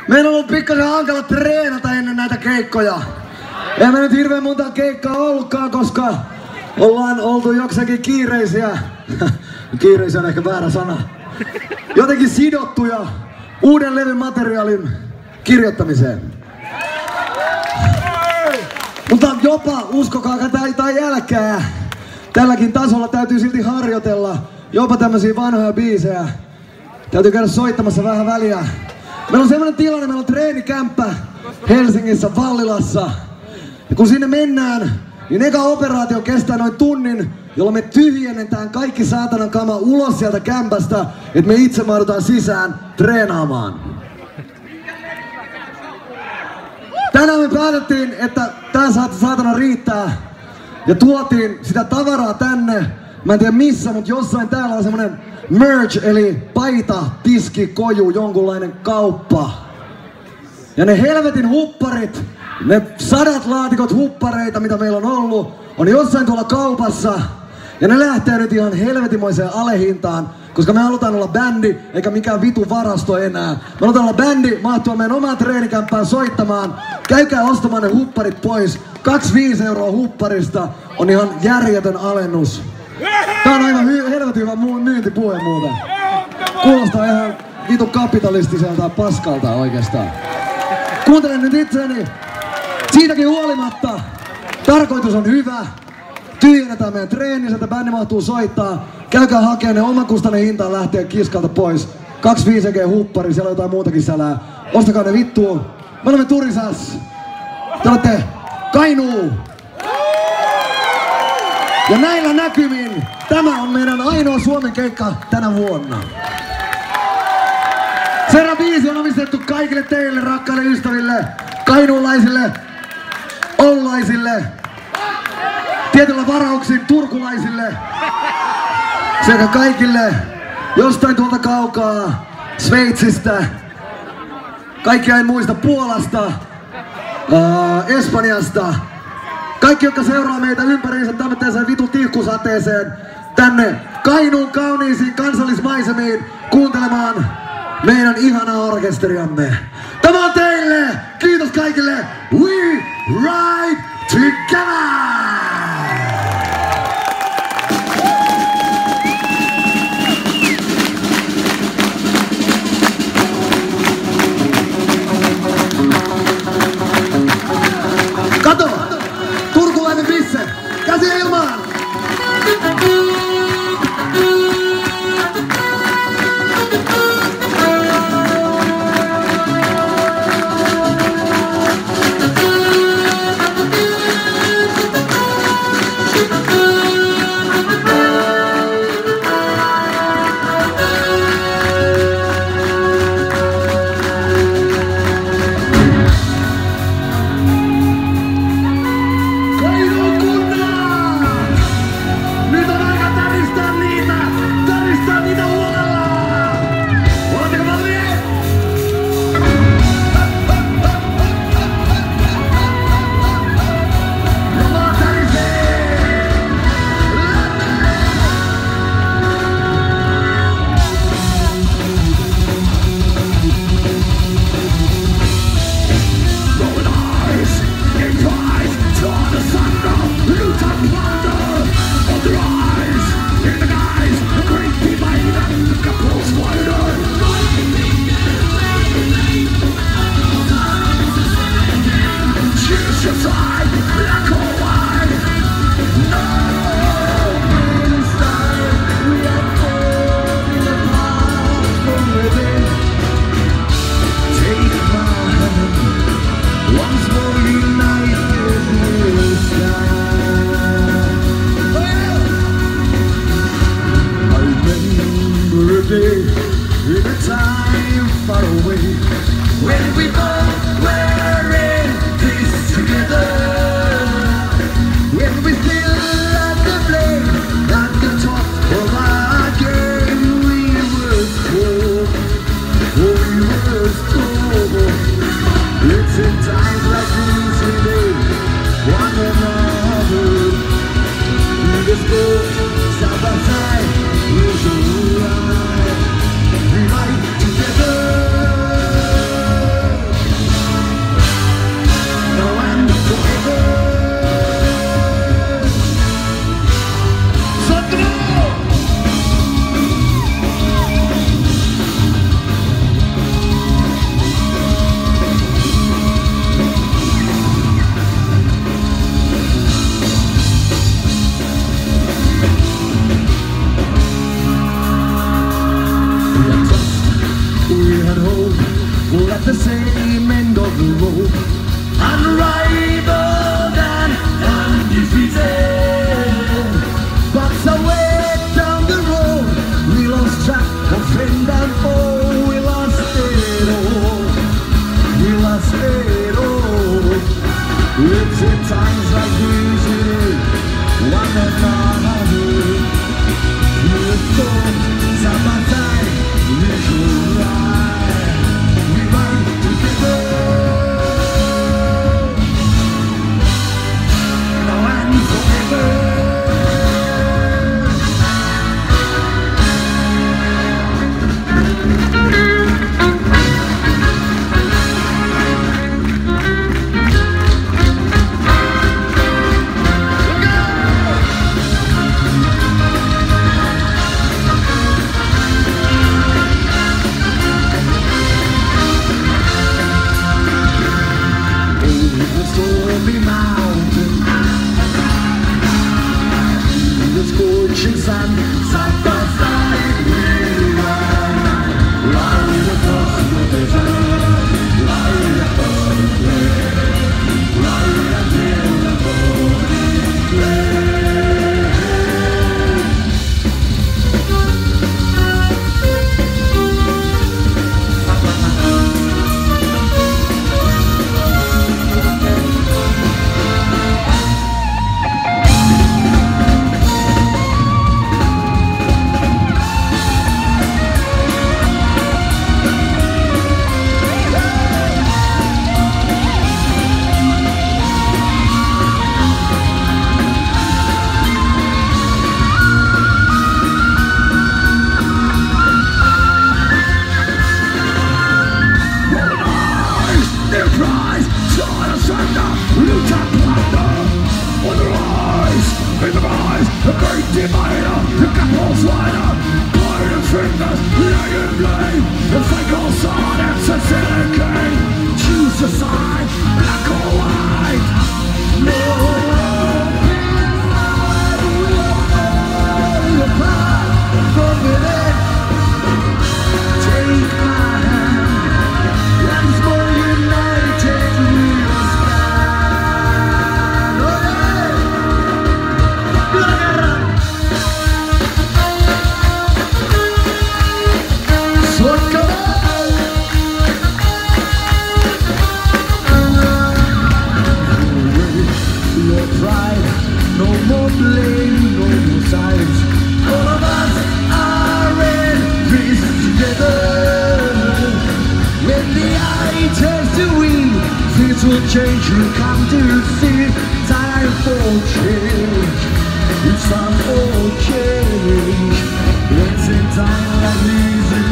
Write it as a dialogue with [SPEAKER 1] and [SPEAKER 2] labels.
[SPEAKER 1] Meillä on ollut pikkasen hankala treenata ennen näitä keikkoja. Ei me nyt hirveän monta keikkaa ollutkaan, koska ollaan oltu jokseenkin kiireisiä. Kiireisiä on ehkä väärä sana. Jotenkin sidottuja uuden levyn materiaalin kirjoittamiseen. Mutta jopa, uskokaa tai älkää, tälläkin tasolla täytyy silti harjoitella jopa tämmösiä vanhoja biisejä. Täytyy käydä soittamassa vähän väliä. Meillä on semmonen tilanne, meillä on treenikämppä Helsingissä, Vallilassa. Ja kun sinne mennään, niin eka operaatio kestää noin tunnin, jolloin me tyhjennetään kaikki saatanan kama ulos sieltä kämpästä, että me itse mahdutaan sisään treenaamaan. Tänään me päätettiin, että tää saatana riittää ja tuotiin sitä tavaraa tänne. Mä en tiedä missä, mutta jossain täällä on semmonen merch, eli paita, tiski, koju, jonkunlainen kauppa. Ja ne helvetin hupparit, ne 100 laatikot huppareita, mitä meillä on ollut, on jossain tuolla kaupassa. Ja ne lähtee nyt ihan helvetimoiseen alehintaan, koska me halutaan olla bändi, eikä mikään vitu varasto enää. Me halutaan olla bändi, mahtua meidän omaan treenikämppään soittamaan. Käykää ostamaan ne hupparit pois. 25 € hupparista on ihan järjetön alennus. Tää on aivan helvetin hyvä myyntipuhe muuten. Kuulostaa ihan vitu kapitalistiselta paskalta oikeastaan. Kuuntelen nyt itseäni. Siitäkin huolimatta tarkoitus on hyvä. Tyhjennetään meidän treenissä, että bändi mahtuu soittaa. Käykää hakemaan ne omakustanne hintaan lähtee kiskalta pois. 25 € huppari, siellä on jotain muutakin sälää. Ostakaa ne vittuun. Me olemme Turisas. Te olette Kainuu. Ja näillä näkymin tämä on meidän ainoa Suomen keikka tänä vuonna. Seuraava biisi on omistettu kaikille teille, rakkaille ystäville, kainuulaisille, oulaisille, tietyllä varauksin turkulaisille sekä kaikille jostain tuolta kaukaa Sveitsistä, kaikkia en muista, Puolasta, Espanjasta. Kaikki, jotka seuraa meitä ympäriinsä tämmöiseen vitu tihkusateeseen tänne Kainuun kauniisiin kansallismaisemiin kuuntelemaan meidän ihanaa orkesteriamme. Tämä on teille! Kiitos kaikille! We ride together! Kato! Turkulainen pisse! Käsiä ilmaan! at the same end of the road. Unrivaled and undefeated. But somewhere down the road, we lost track of friend and foe. We lost it all. We lost it all. It's in times like these, one another. We go side by side, we should ride. We ride together. Now and forever. Stormy mountain, the scorching sun, side by side we ride across the desert, ride across the plain, ride until the morning will change, you come to see time for change. It's time for change. It's in time like these.